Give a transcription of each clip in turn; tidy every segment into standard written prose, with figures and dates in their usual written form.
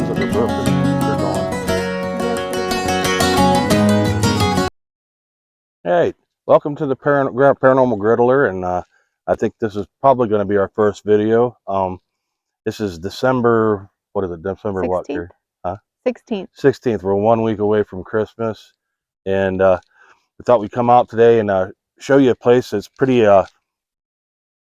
ones that are broken, they're gone. Hey, welcome to the Paranormal Griddler, and I think this is probably going to be our first video. This is December, what is it, December 16th. what here? Huh? 16th. 16th, we're 1 week away from Christmas, and we thought we'd come out today and show you a place that's pretty, it's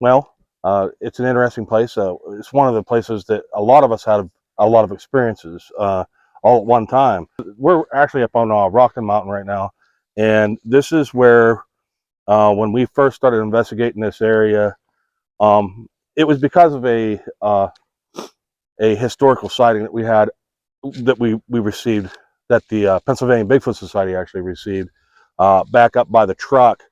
an interesting place. It's one of the places that a lot of us had a lot of experiences all at one time. We're actually up on Rockton Mountain right now, and this is where when we first started investigating this area, it was because of a historical sighting that we had, that we received, that the Pennsylvania Bigfoot Society actually received back up by the truck.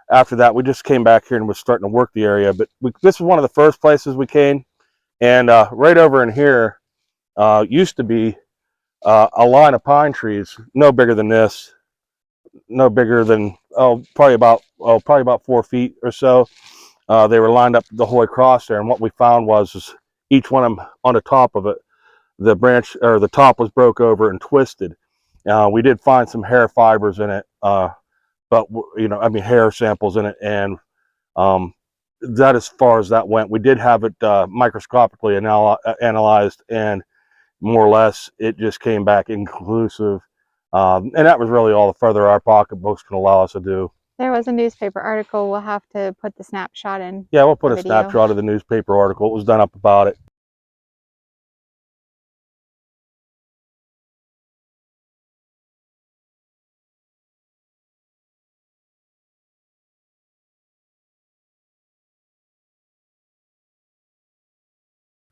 After that, we just came back here and was starting to work the area. But this was one of the first places we came, and right over in here used to be a line of pine trees, no bigger than this, no bigger than probably about 4 feet or so. They were lined up the whole way across there, and what we found was each one of them on the top of it, the branch or the top was broke over and twisted. We did find some hair fibers in it, but hair samples in it, and that as far as that went. We did have it microscopically analyzed, and more or less it just came back inconclusive, and that was really all the further our pocketbooks can allow us to do. There was a newspaper article. We'll have to put the snapshot in. Yeah, we'll put a snapshot of the newspaper article. It was done up about it.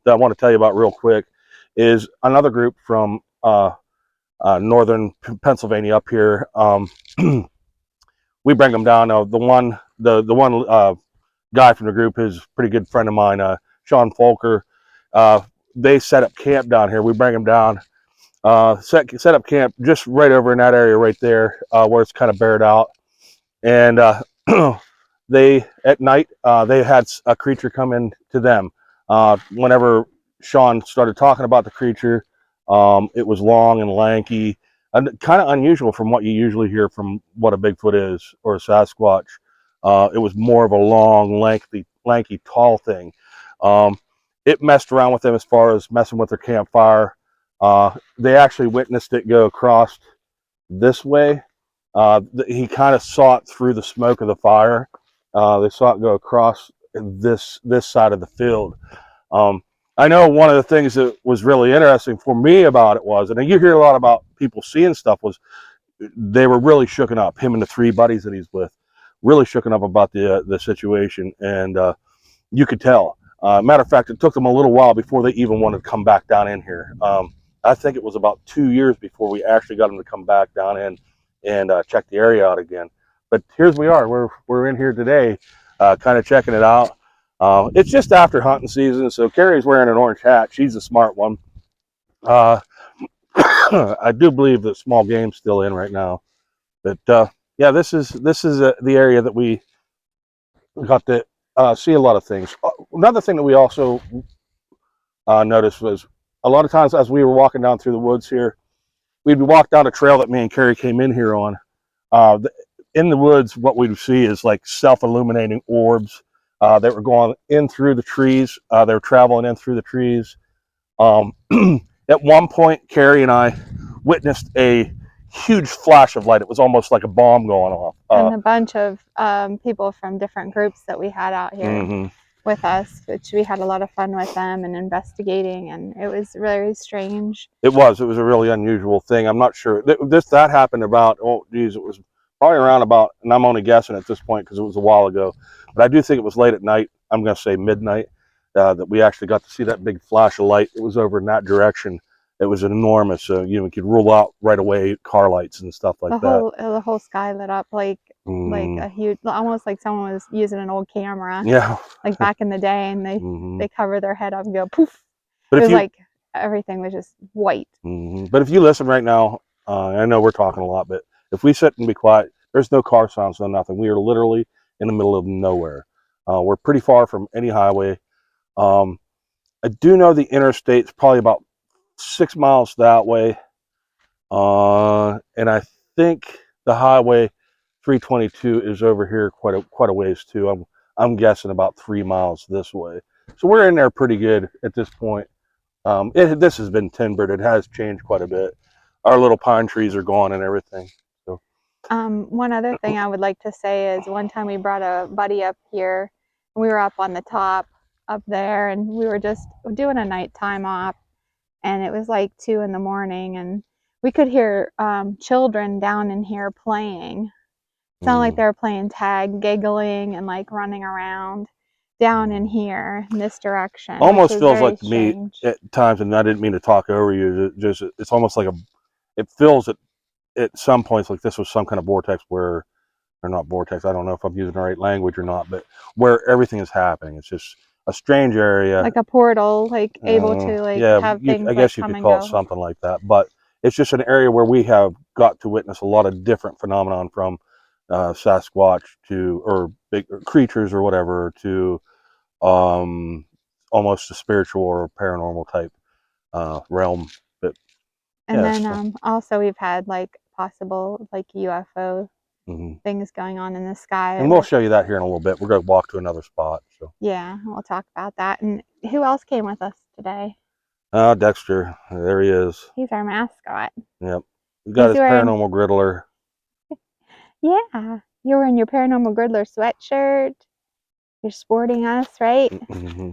That I want to tell you about real quick is another group from northern Pennsylvania up here. We bring them down. The one guy from the group is a pretty good friend of mine, Sean Folker. They set up camp down here. We bring them down, set up camp just right over in that area right there, where it's kind of bared out. And they, at night, they had a creature come in to them. Whenever Sean started talking about the creature, it was long and lanky, and kind of unusual from what you usually hear from what a Bigfoot is or a Sasquatch. It was more of a long, lanky, tall thing. It messed around with them as far as messing with their campfire. They actually witnessed it go across this way. He kind of saw it through the smoke of the fire. They saw it go across this side of the field. I know one of the things that was really interesting for me about it was, and you hear a lot about people seeing stuff, was they were really shooken up. Him and the 3 buddies that he's with, really shooken up about the situation, and you could tell. Matter of fact, it took them a little while before they even wanted to come back down in here. I think it was about 2 years before we actually got them to come back down in and check the area out again. But here's we are. We're in here today, kind of checking it out. It's just after hunting season, so Carrie's wearing an orange hat. She's a smart one. I do believe that small game's still in right now, but yeah, this is the area that we got to see a lot of things. Another thing that we also noticed was a lot of times as we were walking down through the woods here, we'd walk down a trail that me and Carrie came in here on. In the woods, what we'd see is like self-illuminating orbs that were going in through the trees. They were traveling in through the trees. At one point, Carrie and I witnessed a huge flash of light. It was almost like a bomb going off. And a bunch of people from different groups that we had out here with us, which we had a lot of fun with them and investigating, and it was very strange. It was a really unusual thing. I'm not sure. That happened about, it was probably around about, and I'm only guessing at this point because it was a while ago, but I do think it was late at night. I'm going to say midnight, that we actually got to see that big flash of light. It was over in that direction. It was enormous. We could rule out right away car lights and stuff like that. The whole sky lit up like a huge, almost like someone was using an old camera. Yeah. Like back in the day, and they cover their head up and go poof. But it was like everything was just white. But if you listen right now, I know we're talking a lot, but if we sit and be quiet, there's no car sounds, no nothing. We are literally in the middle of nowhere. We're pretty far from any highway. I do know the interstate's probably about 6 miles that way, and I think the highway 322 is over here quite a ways too. I'm guessing about 3 miles this way. So we're in there pretty good at this point. This has been timbered. It has changed quite a bit. Our little pine trees are gone and everything. So one other thing I would like to say is one time we brought a buddy up here. We were up on the top up there, and we were just doing a nighttime op, and it was like 2 in the morning, and we could hear children down in here playing. It sounded like they were playing tag, giggling, and like running around down in here in this direction. almost Which was feels very like to me strange. at times, and I didn't mean to talk over you. It's almost like it feels at some points like this was some kind of vortex where, or not vortex, I don't know if I'm using the right language or not, but where everything is happening. It's just a strange area. Like a portal, like able to like Yeah, have things I like guess you come could and call it go. something like that. But it's just an area where we have got to witness a lot of different phenomenon, from Sasquatch to, or big creatures or whatever, to almost a spiritual or paranormal type realm. But And yeah, then also we've had like possible like UFO things going on in the sky. and we'll show you that here in a little bit. We're going to walk to another spot. So Yeah, we'll talk about that. And who else came with us today? Dexter, there he is. He's our mascot. Yep, he got He's his wearing, Paranormal Griddler. yeah, you're wearing your Paranormal Griddler sweatshirt. You're sporting us, right?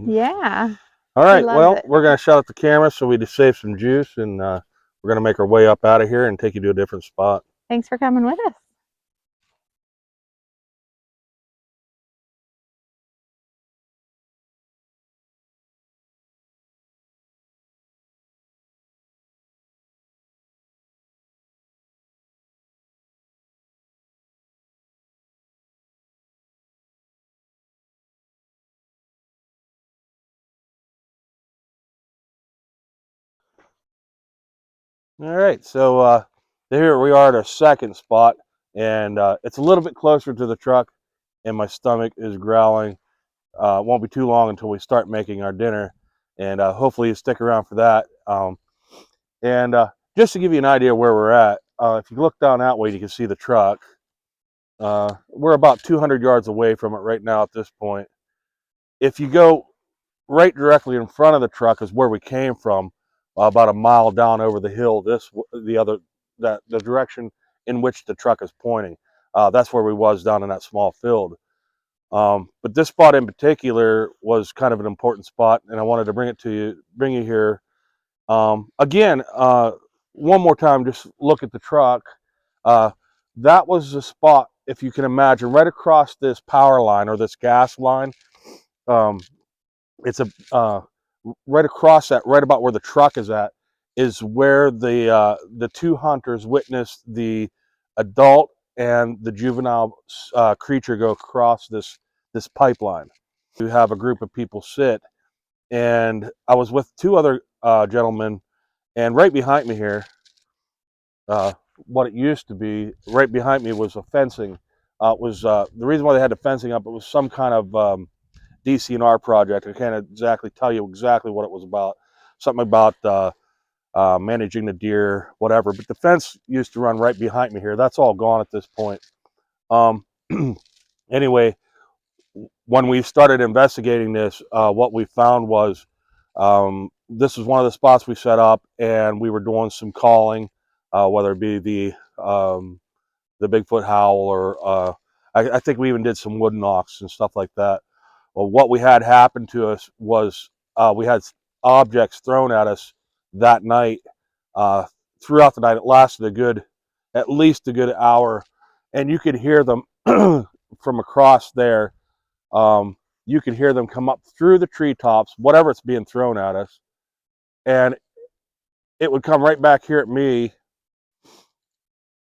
Yeah. All He right, loves well, it. we're going to shut up the camera so we just save some juice, and we're going to make our way up out of here and take you to a different spot. Thanks for coming with us. All right, so here we are at our second spot, and it's a little bit closer to the truck, and my stomach is growling. It won't be too long until we start making our dinner, and hopefully you stick around for that. And just to give you an idea where we're at, if you look down that way, you can see the truck. We're about 200 yards away from it right now at this point. If you go right directly in front of the truck is where we came from, about a mile down over the hill. The direction in which the truck is pointing. That's where we was, down in that small field. But this spot in particular was kind of an important spot, and I wanted to bring you here. Again, one more time, just look at the truck. That was the spot, if you can imagine, right across this power line or this gas line. It's right across that, right about where the truck is at, is where the two hunters witnessed the adult and the juvenile creature go across this pipeline. You have a group of people sit, and I was with two other gentlemen, and right behind me here, what it used to be, right behind me was a fencing. It was the reason why they had the fencing up. It was some kind of DCNR project. I can't exactly tell you exactly what it was about. Something about managing the deer, whatever. But the fence used to run right behind me here. That's all gone at this point. Anyway, when we started investigating this, what we found was this was one of the spots we set up, and we were doing some calling, whether it be the Bigfoot howl, or I think we even did some wood knocks and stuff like that. Well, what we had happen to us was we had objects thrown at us that night. Throughout the night, it lasted at least a good hour, and you could hear them from across there. You could hear them come up through the treetops, whatever it's being thrown at us, and it would come right back here at me.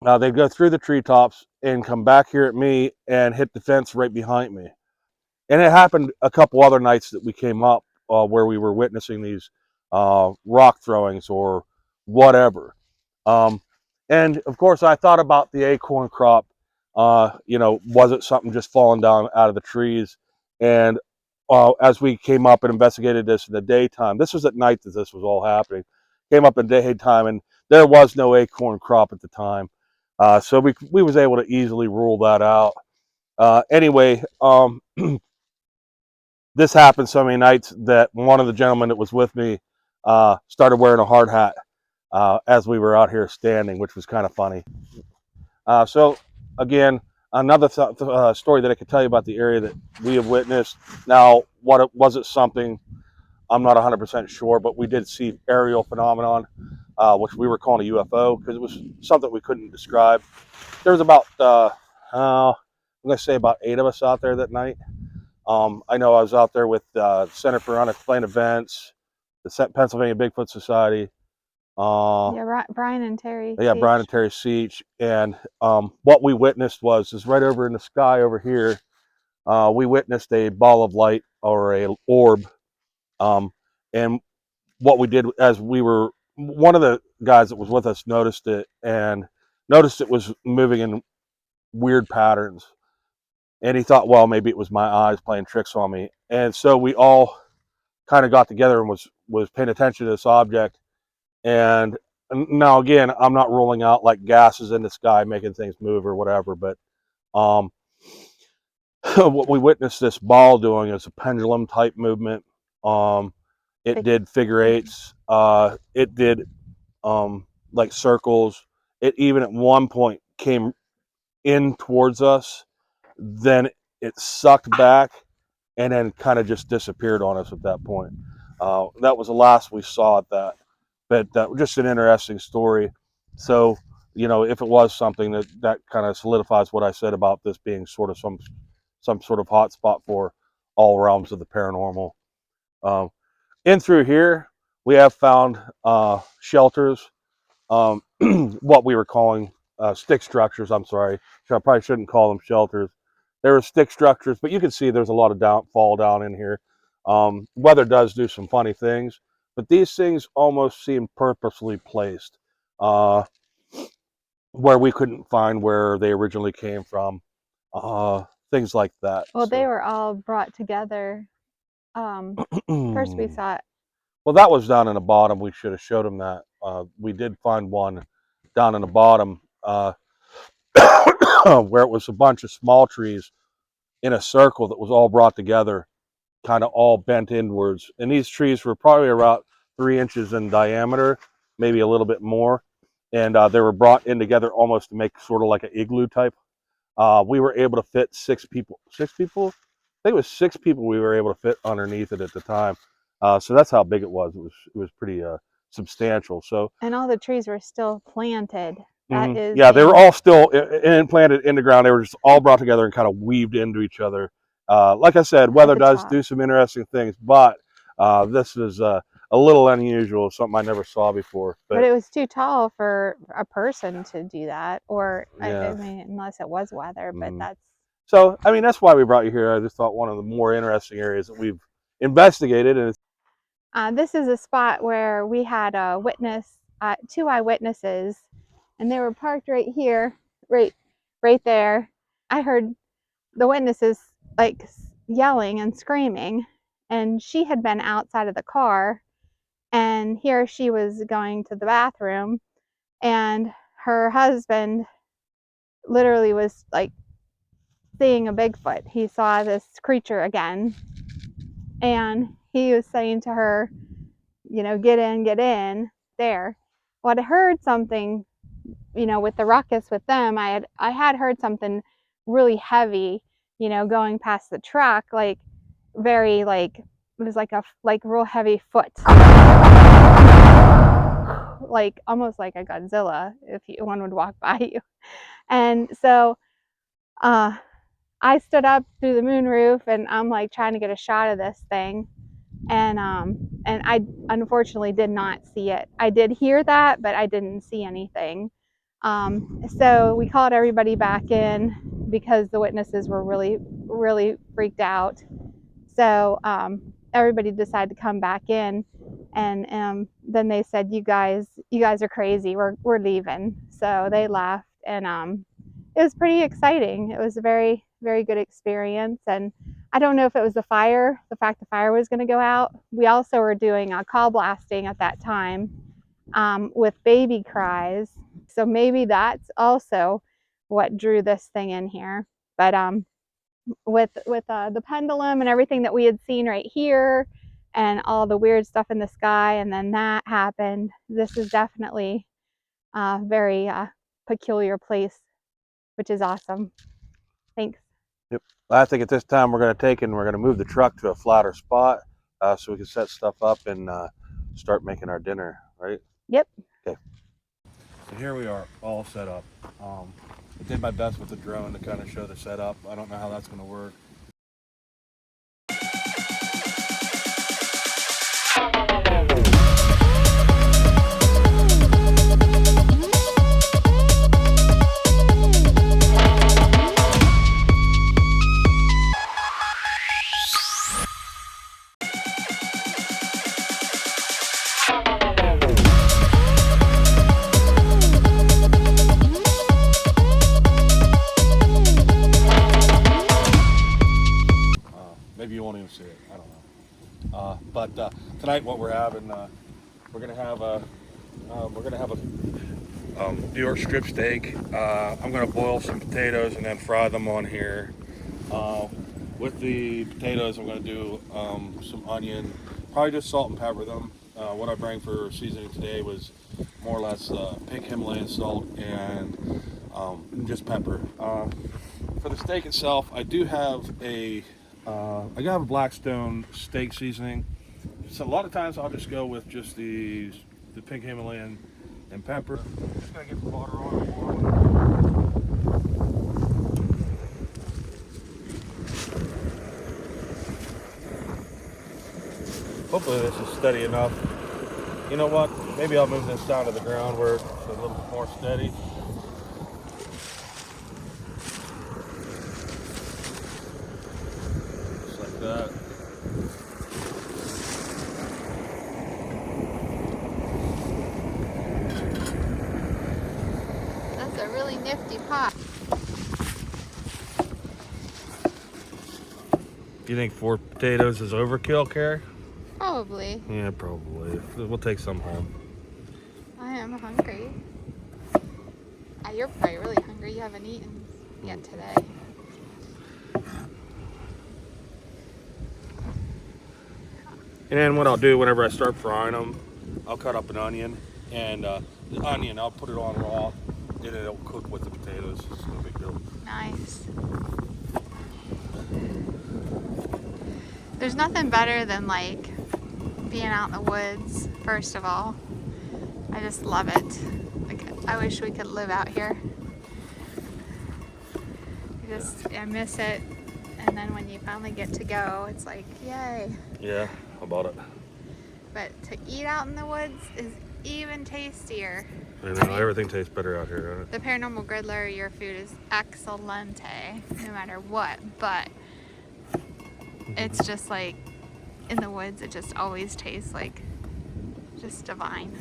They'd go through the treetops and come back here at me and hit the fence right behind me. And it happened a couple other nights that we came up where we were witnessing these rock throwings or whatever. And of course, I thought about the acorn crop. Was it something just falling down out of the trees? And as we came up and investigated this in the daytime, this was at night that this was all happening. came up in daytime, and there was no acorn crop at the time. So we was able to easily rule that out. Anyway, this happened so many nights that one of the gentlemen that was with me started wearing a hard hat as we were out here standing, which was kind of funny. So again, another story that I could tell you about the area that we have witnessed. Now, was it something? I'm not 100% sure, but we did see aerial phenomenon, which we were calling a UFO because it was something we couldn't describe. There was about, I'm going to say about 8 of us out there that night. I know I was out there with Center for Unexplained Events, the Pennsylvania Bigfoot Society. Yeah, Brian and Terry. Yeah, Seach. Brian and Terry Seach. And what we witnessed is right over in the sky over here. We witnessed a ball of light or a orb. And what we did as one of the guys that was with us noticed it and noticed it was moving in weird patterns. And he thought, well, maybe it was my eyes playing tricks on me. And so we all kind of got together and was paying attention to this object. And now again, I'm not ruling out like gases in the sky making things move or whatever, but what we witnessed this ball doing is a pendulum type movement. It did figure eights. It did like circles. It even at one point came in towards us. Then it sucked back and then kind of just disappeared on us at that point. That was the last we saw at that. But just an interesting story. So, if it was something that kind of solidifies what I said about this being sort of some sort of hot spot for all realms of the paranormal. In through here, we have found shelters, what we were calling stick structures. I'm sorry, I probably shouldn't call them shelters. There were stick structures, but you can see there's a lot of fall down in here. Weather does do some funny things, but these things almost seem purposely placed where we couldn't find where they originally came from. Things like that. Well, they were all brought together. First we saw it. Well, that was down in the bottom. We should have showed them that. We did find one down in the bottom where it was a bunch of small trees in a circle that was all brought together, kind of all bent inwards. And these trees were probably about 3 inches in diameter, maybe a little bit more. And they were brought in together almost to make sort of like an igloo type. We were able to fit 6 people. 6 people? I think it was 6 people we were able to fit underneath it at the time. So that's how big it was. It was pretty substantial. So, and all the trees were still planted. That is, yeah, they were all still implanted in the ground. They were just all brought together and kind of weaved into each other. Like I said, weather does do some interesting things, but this is a little unusual, something I never saw before. But it was too tall for a person to do that, or yeah. I mean, unless it was weather. But that's so. I mean, that's why we brought you here. I just thought one of the more interesting areas that we've investigated, and this is a spot where we had a witness, 2 eyewitnesses, and they were parked right here, right there. I heard the witnesses like yelling and screaming, and she had been outside of the car, and here she was going to the bathroom, and her husband literally was like seeing a Bigfoot. He saw this creature again, and he was saying to her, get in there. Well, I heard something, with the ruckus with them. I had heard something really heavy, going past the truck, like very like, it was like a real heavy foot, like almost like a Godzilla if one would walk by you. And so I stood up through the moonroof, and I'm like trying to get a shot of this thing, and I unfortunately did not see it. I did hear that, but I didn't see anything. So we called everybody back in because the witnesses were really, really freaked out. So everybody decided to come back in, and then they said, "You guys are crazy. We're leaving." So they left, and it was pretty exciting. It was a very, very good experience. And I don't know if it was the fact the fire was going to go out. We also were doing a call blasting at that time. with baby cries. So maybe that's also what drew this thing in here. But with the pendulum and everything that we had seen right here and all the weird stuff in the sky, and then that happened, this is definitely a very peculiar place, which is awesome. Thanks. Yep. I think at this time we're going to move the truck to a flatter spot so we can set stuff up and start making our dinner, right? Yep. Okay. So here we are, all set up. I did my best with the drone to kind of show the setup. I don't know how that's going to work. Maybe you won't even see it. I don't know. But tonight, what we're having, we're gonna have a New York strip steak. I'm gonna boil some potatoes and then fry them on here. With the potatoes, I'm gonna do some onion, probably just salt and pepper them. What I bring for seasoning today was more or less pink Himalayan salt and just pepper. For the steak itself, I do have a Blackstone steak seasoning. So a lot of times I'll just go with just the pink Himalayan and pepper. Just gonna get the water on. Hopefully this is steady enough. You know what? Maybe I'll move this down to the ground where it's a little bit more steady. Just like that. That's a really nifty pot. You think 4 potatoes is overkill, Carrie? Probably. Yeah, probably. We'll take some home. I am hungry. You're probably really hungry. You haven't eaten yet today. And then what I'll do whenever I start frying them, I'll cut up an onion, and the onion I'll put it on raw, and it'll cook with the potatoes. It's no big deal. Nice. There's nothing better than like being out in the woods, first of all. I just love it. Like, I wish we could live out here. I miss it. And then when you finally get to go, it's like, yay. Yeah, how about it? But to eat out in the woods is even tastier. I know, everything tastes better out here, doesn't it? The Paranormal Griddler, your food is excellente, no matter what. But it's just like, in the woods, it just always tastes like just divine.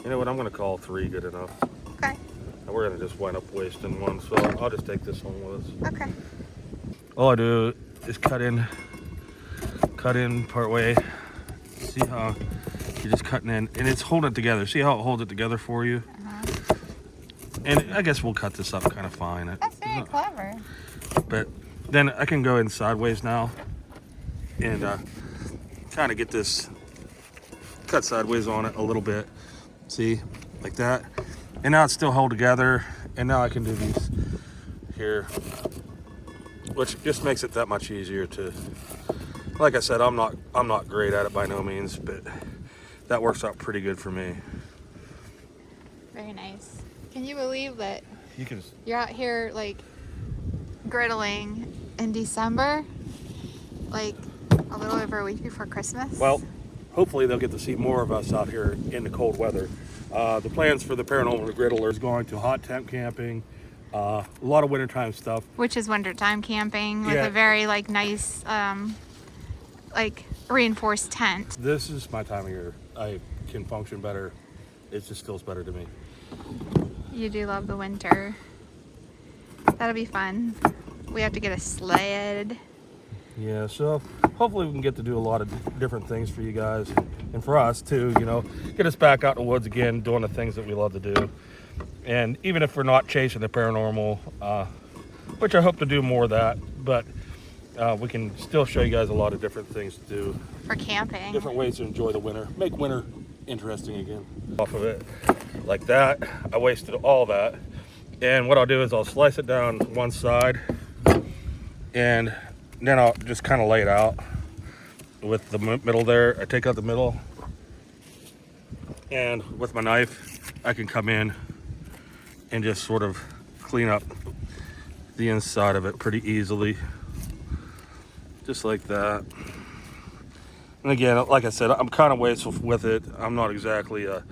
You know what, I'm going to call 3 good enough. Okay. And we're going to just wind up wasting one, so I'll just take this home with us. Okay. All I do is cut in part way. See how you're just cutting in, and it's holding it together. See how it holds it together for you? And I guess we'll cut this up kind of fine. That's very clever. But then I can go in sideways now and kind of get this cut sideways on it a little bit. See, like that. And now it's still held together. And now I can do these here, which just makes it that much easier to. Like I said, I'm not great at it by no means, but that works out pretty good for me. Very nice. Can you believe that You can. you're out here like griddling in December, like a little over a week before Christmas? Well, hopefully they'll get to see more of us out here in the cold weather. The plans for the Paranormal Griddler is going to hot temp camping, a lot of wintertime stuff. Which is wintertime camping with Yeah. a very like nice, like reinforced tent. This is my time of year. I can function better. It just feels better to me. You do love the winter. That'll be fun. We have to get a sled. Yeah, so hopefully we can get to do a lot of different things for you guys and for us too, you know, get us back out in the woods again, doing the things that we love to do. And even if we're not chasing the paranormal, which I hope to do more of that, but we can still show you guys a lot of different things to do. For camping. Different ways to enjoy the winter. Make winter interesting again. Off of it like that. I wasted all that. And what I'll do is I'll slice it down one side and then I'll just kind of lay it out with the middle there. I take out the middle and with my knife I can come in and just sort of clean up the inside of it pretty easily. Just like that. And again, like I said, I'm kind of wasteful with it. I'm not exactly a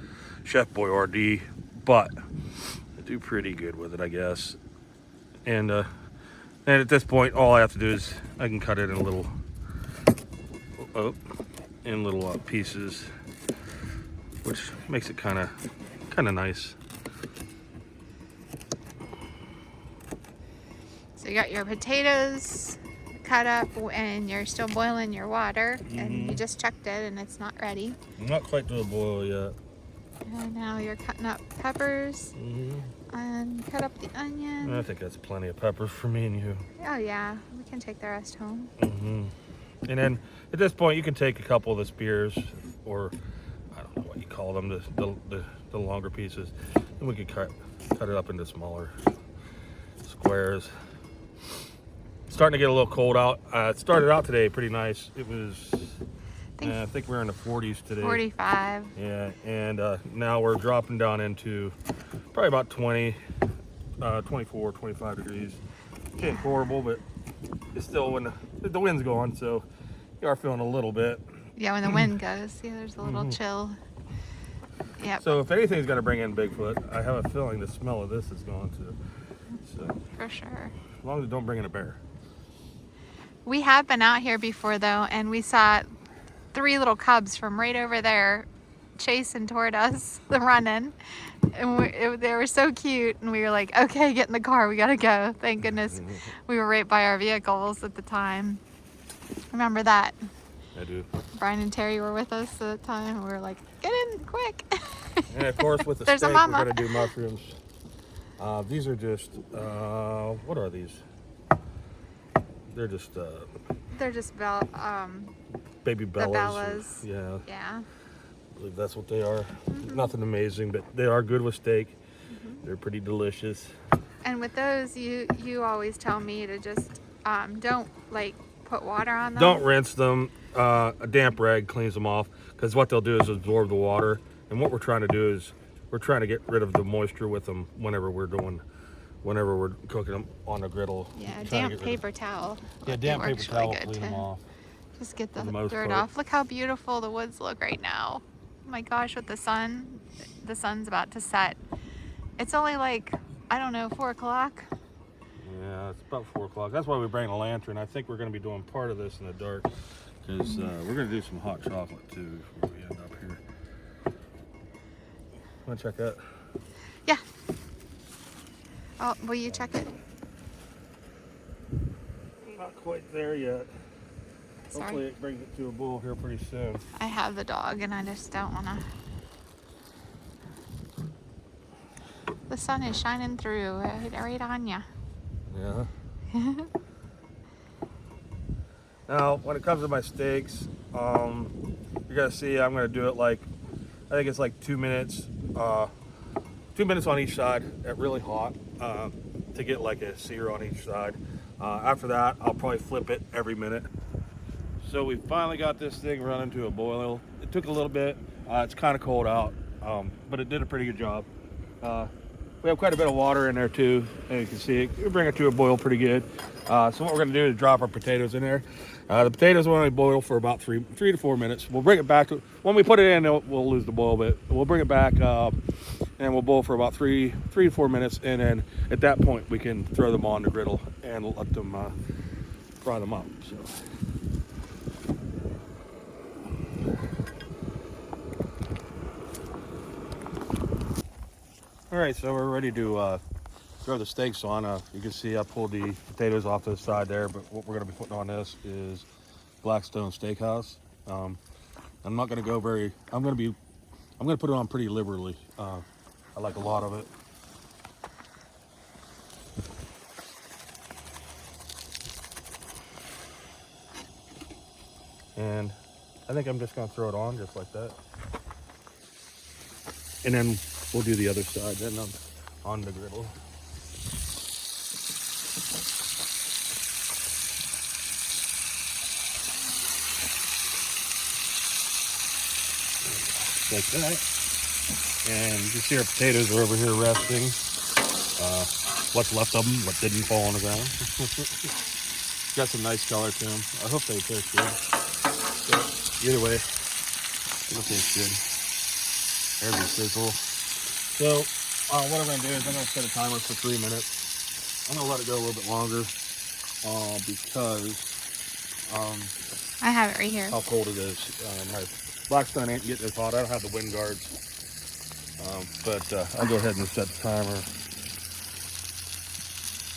Chef Boyardee, but I do pretty good with it, I guess. And at this point, all I have to do is I can cut it in little pieces, which makes it kind of nice. So you got your potatoes cut up and you're still boiling your water, and you just checked it and it's not ready. I'm not quite to a boil yet. And now you're cutting up peppers and cut up the onion. I think that's plenty of peppers for me and you. Oh yeah, we can take the rest home. And then at this point you can take a couple of the spears, or I don't know what you call them, the longer pieces, and we could cut it up into smaller squares. Starting to get a little cold out. It started out today pretty nice. It was, I think we're in the 40s today. 45. Yeah, and now we're dropping down into probably about 20, 24, 25 degrees. It ain't horrible, but it's still when the wind's going, so you are feeling a little bit. Yeah, when the wind goes, yeah, there's a little chill. Yep. So if anything's going to bring in Bigfoot, I have a feeling the smell of this is going to. So for sure. As long as it don't bring in a bear. We have been out here before though, and we saw 3 little cubs from right over there chasing toward us, running. And they were so cute, and we were like, okay, get in the car, we gotta go. Thank goodness we were right by our vehicles at the time. Remember that? I do. Brian and Terry were with us at the time, and we were like, get in quick. And of course with the There's steak, a we're mama. gonna do mushrooms. These are just, what are these? They're just baby bellas. The bellas. Yeah. Yeah. I believe that's what they are. Nothing amazing, but they are good with steak. They're pretty delicious. And with those, you always tell me to just don't like put water on them. Don't rinse them. A damp rag cleans them off, because what they'll do is absorb the water. And what we're trying to do is we're trying to get rid of the moisture with them whenever we're cooking them on the griddle. Yeah, damp paper towel. Yeah, damp paper towel really clean them off. Just get the most dirt part. off. Look how beautiful the woods look right now. Oh my gosh, with the sun's about to set. It's only like, I don't know, 4 o'clock. Yeah, it's about 4 o'clock. That's why we bring a lantern. I think we're going to be doing part of this in the dark, because we're going to do some hot chocolate too before we end up here. Want to check that? Yeah. Oh, will you check it? Not quite there yet. Sorry. Hopefully it brings it to a boil here pretty soon. I have the dog and I just don't want to. The sun is shining through right on ya. Yeah. Now, when it comes to my steaks, you're gonna see I'm gonna do it like, I think it's like 2 minutes. 2 minutes on each side at really hot to get like a sear on each side. After that, I'll probably flip it every minute. So we finally got this thing running to a boil. It took a little bit. It's kind of cold out, but it did a pretty good job. We have quite a bit of water in there too, and you can see it. We bring it to a boil pretty good. So what we're going to do is drop our potatoes in there. The potatoes will only boil for about 3 to 4 minutes. We'll bring it back. When we put it in, we'll lose the boil, but we'll bring it back and we'll boil for about 3 to 4 minutes. And then at that point, we can throw them on the griddle and let them fry them up. So. All right, so we're ready to throw the steaks on. You can see I pulled the potatoes off to the side there, but what we're going to be putting on this is Blackstone Steakhouse. I'm not going to go very. I'm going to put it on pretty liberally. I like a lot of it. And I think I'm just going to throw it on just like that. And then we'll do the other side then on the griddle. Like that. And you can see our potatoes are over here resting. What's left of them, what didn't fall on the ground. Got some nice color to them. I hope they taste good. But either way, it'll taste good. There's the sizzle. So what I'm going to do is I'm going to set a timer for 3 minutes. I'm going to let it go a little bit longer because I have it right here. how cold it is. My Blackstone ain't getting as hot. I don't have the wind guards. But I'll go ahead and set the timer.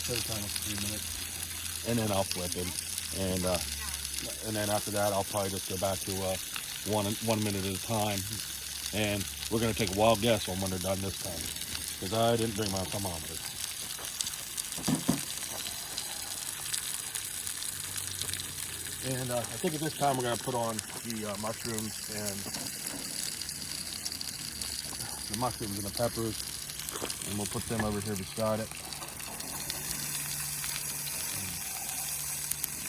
Set a timer for 3 minutes. And then I'll flip them. And then after that, I'll probably just go back to 1 minute at a time. And we're going to take a wild guess on when they're done this time. Because I didn't bring my thermometer. And I think at this time we're going to put on the mushrooms and the peppers. And we'll put them over here beside it.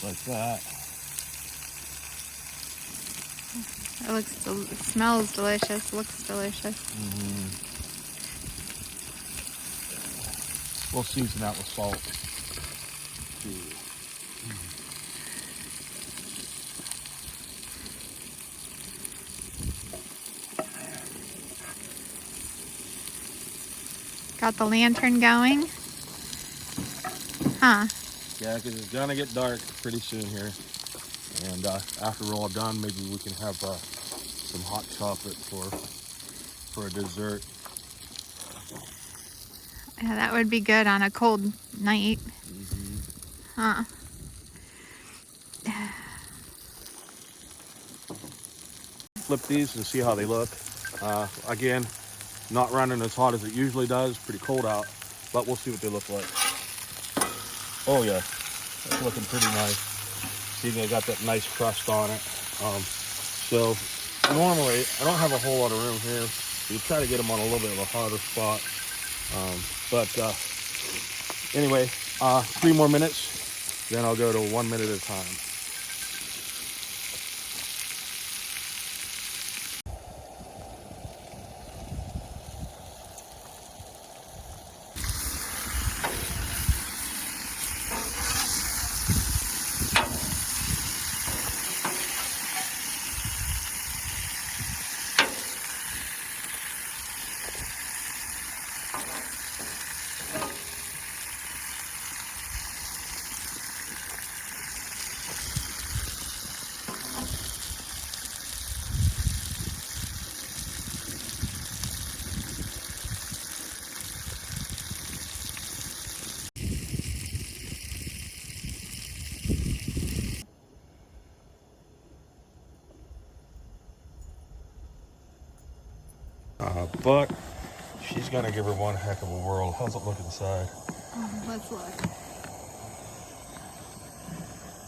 Like that. It smells delicious, looks delicious. We'll season out with salt. Got the lantern going. Huh. Yeah, because it's gonna get dark pretty soon here. And after we're all done, maybe we can have some hot chocolate for a dessert. Yeah, that would be good on a cold night. Huh. Flip these and see how they look. Again, not running as hot as it usually does. Pretty cold out, but we'll see what they look like. Oh yeah, that's looking pretty nice. See, they got that nice crust on it. So normally I don't have a whole lot of room here. You try to get them on a little bit of a harder spot. Anyway, 3 more minutes, then I'll go to 1 minute at a time. But she's gonna give her one heck of a whirl. How's it look inside? Let's look.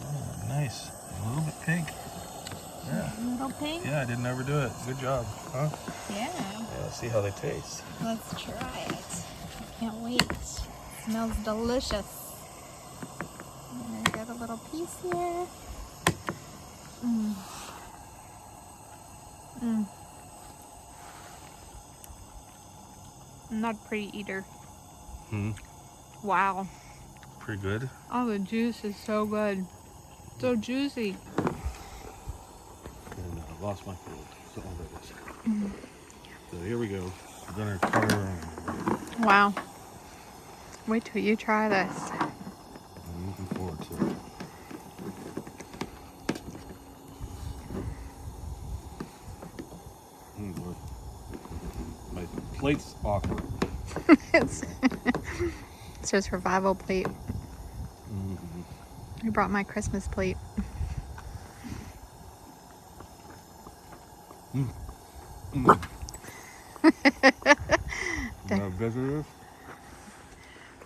Oh, nice. A little bit pink. Yeah. A little pink? Yeah, I didn't overdo it. Good job, huh? Yeah. Yeah, let's see how they taste. Let's try it. I can't wait. It smells delicious. I'm gonna get a little piece here. I'm not a pretty eater. Wow. Pretty good. Oh, the juice is so good. So juicy. And I lost my fold. So there it is. So here we go. We're gonna cut her around. Wow. Wait till you try this. I'm looking forward to it. My plate's awkward. It's It's your survival plate. I brought my Christmas plate. Visitors?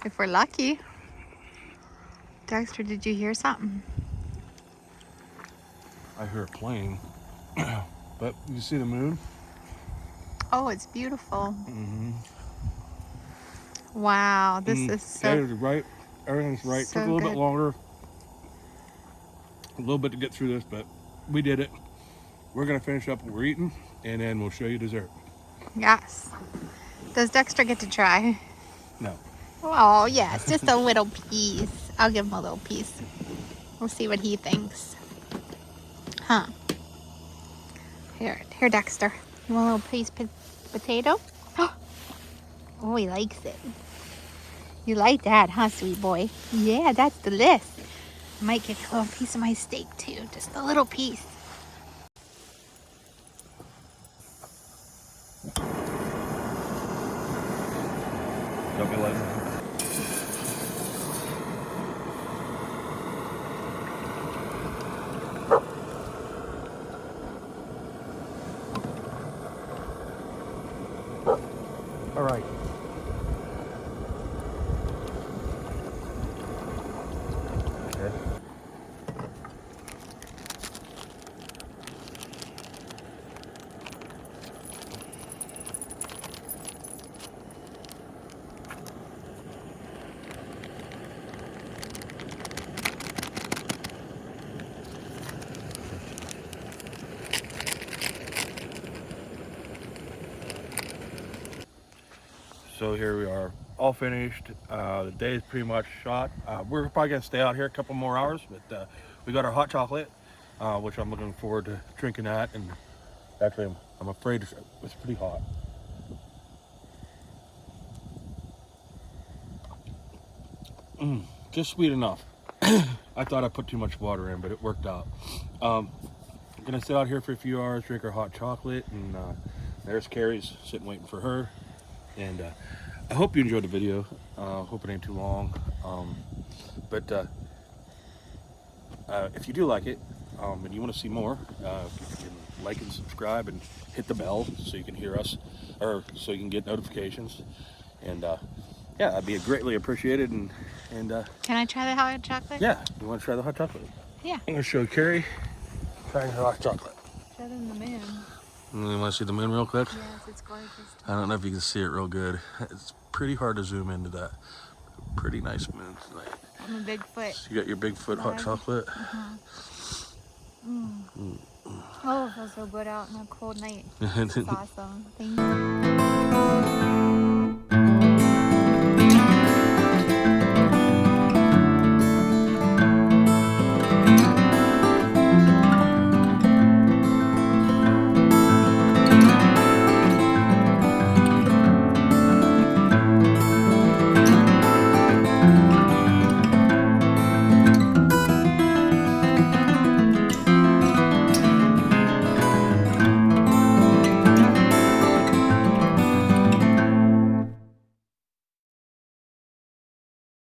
If we're lucky. Dexter, did you hear something? I hear a plane. But you see the moon? Oh, it's beautiful. Wow, this is so... right. Everything's right. So Took a little bit good. longer. A little bit to get through this, but we did it. We're going to finish up what we're eating, and then we'll show you dessert. Yes. Does Dexter get to try? No. Oh, yes, just a little piece. I'll give him a little piece. We'll see what he thinks. Huh. Here, Dexter. You want a little piece potato? Oh, he likes it. You like that, huh, sweet boy? Yeah, that's the list. I might give you a little piece of my steak, too. Just a little piece. Don't be like that. All right. Okay. So here we are, all finished. The day is pretty much shot. We're probably gonna stay out here a couple more hours, but we got our hot chocolate, which I'm looking forward to drinking that. And actually, I'm afraid it's pretty hot. Just sweet enough. I thought I put too much water in, but it worked out. I'm gonna sit out here for a few hours, drink our hot chocolate, and there's Carrie's sitting waiting for her. And I hope you enjoyed the video. Hope it ain't too long. But if you do like it, and you want to see more, you can like and subscribe and hit the bell so you can hear us, or so you can get notifications. And yeah, that'd be greatly appreciated. And Can I try the hot chocolate? yeah, you want to try the hot chocolate? Yeah. I'm gonna show Carrie trying her hot chocolate. Show them the moon. You want to see the moon real quick? Yes, it's gorgeous. I don't know if you can see it real good. It's pretty hard to zoom into that. Pretty nice moon tonight. I'm a Bigfoot. So you got your Bigfoot hot chocolate. Oh, it feels so good out on a cold night. It's awesome. Thank you.